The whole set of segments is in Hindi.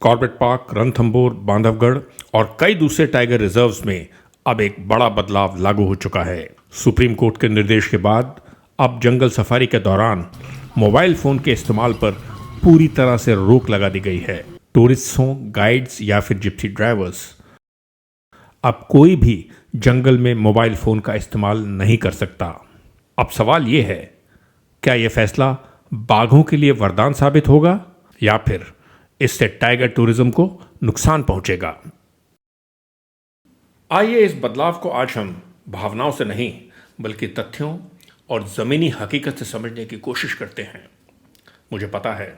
कॉर्बेट पार्क, रणथंभौर, बांधवगढ़ और कई दूसरे टाइगर रिजर्व्स में अब एक बड़ा बदलाव लागू हो चुका है। सुप्रीम कोर्ट के निर्देश के बाद अब जंगल सफारी के दौरान मोबाइल फोन के इस्तेमाल पर पूरी तरह से रोक लगा दी गई है। टूरिस्ट हों, गाइड्स या फिर जिप्सी ड्राइवर्स, अब कोई भी जंगल में मोबाइल फोन का इस्तेमाल नहीं कर सकता। अब सवाल यह है, क्या यह फैसला बाघों के लिए वरदान साबित होगा या फिर इससे टाइगर टूरिज्म को नुकसान पहुंचेगा? आइए इस बदलाव को आज हम भावनाओं से नहीं बल्कि तथ्यों और ज़मीनी हकीकत से समझने की कोशिश करते हैं। मुझे पता है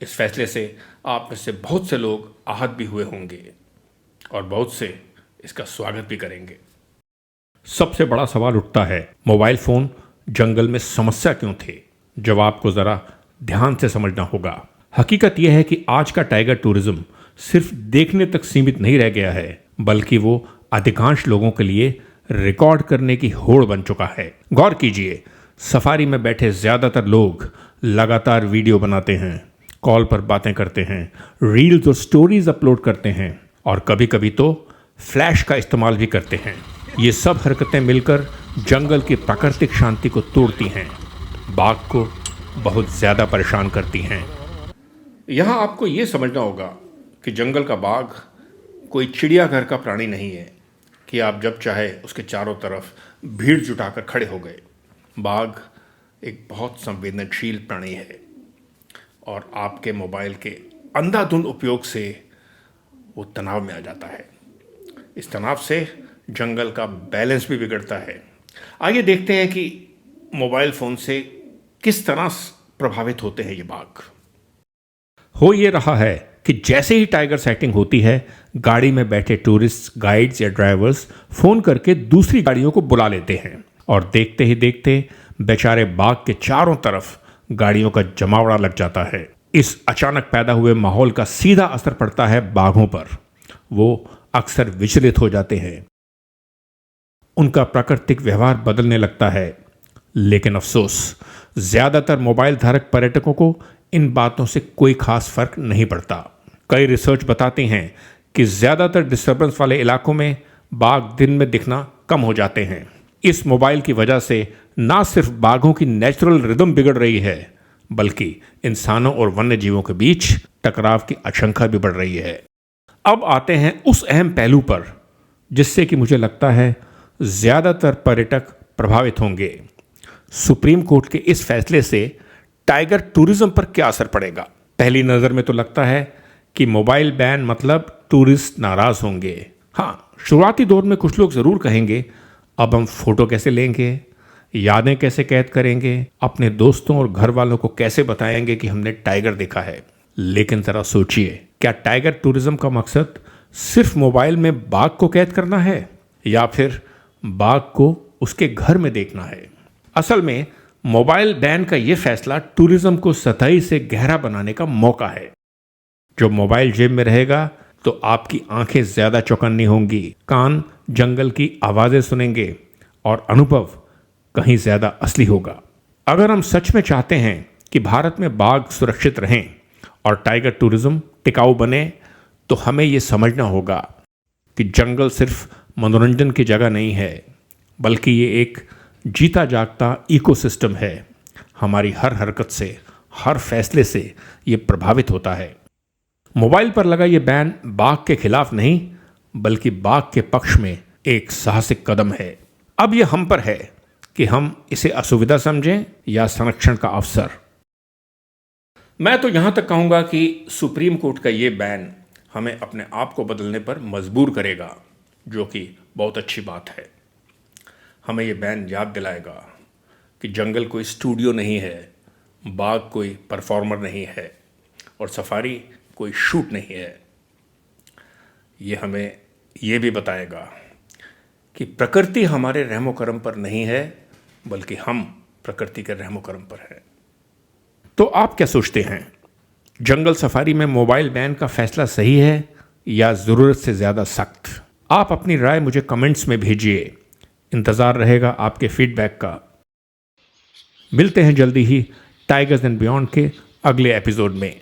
इस फैसले से आप में से बहुत से लोग आहत भी हुए होंगे और बहुत से इसका स्वागत भी करेंगे। सबसे बड़ा सवाल उठता है, मोबाइल फ़ोन जंगल में समस्या क्यों थे? जवाब को ज़रा ध्यान से समझना होगा। हकीकत यह है कि आज का टाइगर टूरिज्म सिर्फ देखने तक सीमित नहीं रह गया है, बल्कि वो अधिकांश लोगों के लिए रिकॉर्ड करने की होड़ बन चुका है। गौर कीजिए, सफारी में बैठे ज़्यादातर लोग लगातार वीडियो बनाते हैं, कॉल पर बातें करते हैं, रील्स और स्टोरीज अपलोड करते हैं और कभी कभी तो फ्लैश का इस्तेमाल भी करते हैं। ये सब हरकतें मिलकर जंगल की प्राकृतिक शांति को तोड़ती हैं, बाघ को बहुत ज़्यादा परेशान करती हैं। यहाँ आपको ये समझना होगा कि जंगल का बाघ कोई चिड़ियाघर का प्राणी नहीं है कि आप जब चाहे उसके चारों तरफ भीड़ जुटाकर खड़े हो गए। बाघ एक बहुत संवेदनशील प्राणी है और आपके मोबाइल के अंधाधुंध उपयोग से वो तनाव में आ जाता है। इस तनाव से जंगल का बैलेंस भी बिगड़ता है। आइए देखते हैं कि मोबाइल फ़ोन से किस तरह प्रभावित होते हैं ये बाघ। हो ये रहा है कि जैसे ही टाइगर साइटिंग होती है, गाड़ी में बैठे टूरिस्ट, गाइड्स या ड्राइवर्स फ़ोन करके दूसरी गाड़ियों को बुला लेते हैं और देखते ही देखते बेचारे बाघ के चारों तरफ गाड़ियों का जमावड़ा लग जाता है। इस अचानक पैदा हुए माहौल का सीधा असर पड़ता है बाघों पर। वो अक्सर विचलित हो जाते हैं, उनका प्राकृतिक व्यवहार बदलने लगता है। लेकिन अफसोस, ज्यादातर मोबाइल धारक पर्यटकों को इन बातों से कोई खास फर्क नहीं पड़ता। कई रिसर्च बताती हैं कि ज्यादातर डिस्टर्बेंस वाले इलाकों में बाघ दिन में दिखना कम हो जाते हैं। इस मोबाइल की वजह से ना सिर्फ बाघों की नेचुरल रिदम बिगड़ रही है, बल्कि इंसानों और वन्य जीवों के बीच टकराव की आशंका भी बढ़ रही है। अब आते हैं उस अहम पहलू पर जिससे कि मुझे लगता है ज्यादातर पर्यटक प्रभावित होंगे। सुप्रीम कोर्ट के इस फैसले से टाइगर टूरिज्म पर क्या असर पड़ेगा? पहली नज़र में तो लगता है कि मोबाइल बैन मतलब टूरिस्ट नाराज होंगे। हाँ, शुरुआती दौर में कुछ लोग ज़रूर कहेंगे, अब हम फोटो कैसे लेंगे, यादें कैसे कैद करेंगे, अपने दोस्तों और घर वालों को कैसे बताएंगे कि हमने टाइगर देखा है। लेकिन ज़रा सोचिए, क्या टाइगर टूरिज्म का मकसद सिर्फ मोबाइल में बाघ को कैद करना है या फिर बाघ को उसके घर में देखना है? असल में मोबाइल बैन का यह फैसला टूरिज्म को सतही से गहरा बनाने का मौका है। जो मोबाइल जेब में रहेगा तो आपकी आंखें ज्यादा चौकन्नी होंगी, कान जंगल की आवाजें सुनेंगे और अनुभव कहीं ज्यादा असली होगा। अगर हम सच में चाहते हैं कि भारत में बाघ सुरक्षित रहें और टाइगर टूरिज्म टिकाऊ बने, तो हमें यह समझना होगा कि जंगल सिर्फ मनोरंजन की जगह नहीं है, बल्कि ये एक जीता जागता इकोसिस्टम है। हमारी हर हरकत से, हर फैसले से ये प्रभावित होता है। मोबाइल पर लगा ये बैन बाघ के खिलाफ नहीं, बल्कि बाघ के पक्ष में एक साहसिक कदम है। अब ये हम पर है कि हम इसे असुविधा समझें या संरक्षण का अवसर। मैं तो यहां तक कहूंगा कि सुप्रीम कोर्ट का ये बैन हमें अपने आप को बदलने पर मजबूर करेगा, जो कि बहुत अच्छी बात है। हमें ये बैन याद दिलाएगा कि जंगल कोई स्टूडियो नहीं है, बाघ कोई परफॉर्मर नहीं है और सफारी कोई शूट नहीं है। ये हमें ये भी बताएगा कि प्रकृति हमारे रहमो करम पर नहीं है, बल्कि हम प्रकृति के रहमो करम पर हैं। तो आप क्या सोचते हैं, जंगल सफारी में मोबाइल बैन का फैसला सही है या ज़रूरत से ज़्यादा सख्त? आप अपनी राय मुझे कमेंट्स में भेजिए। इंतज़ार रहेगा आपके फीडबैक का। मिलते हैं जल्दी ही टाइगर्स एंड बियॉन्ड के अगले एपिसोड में।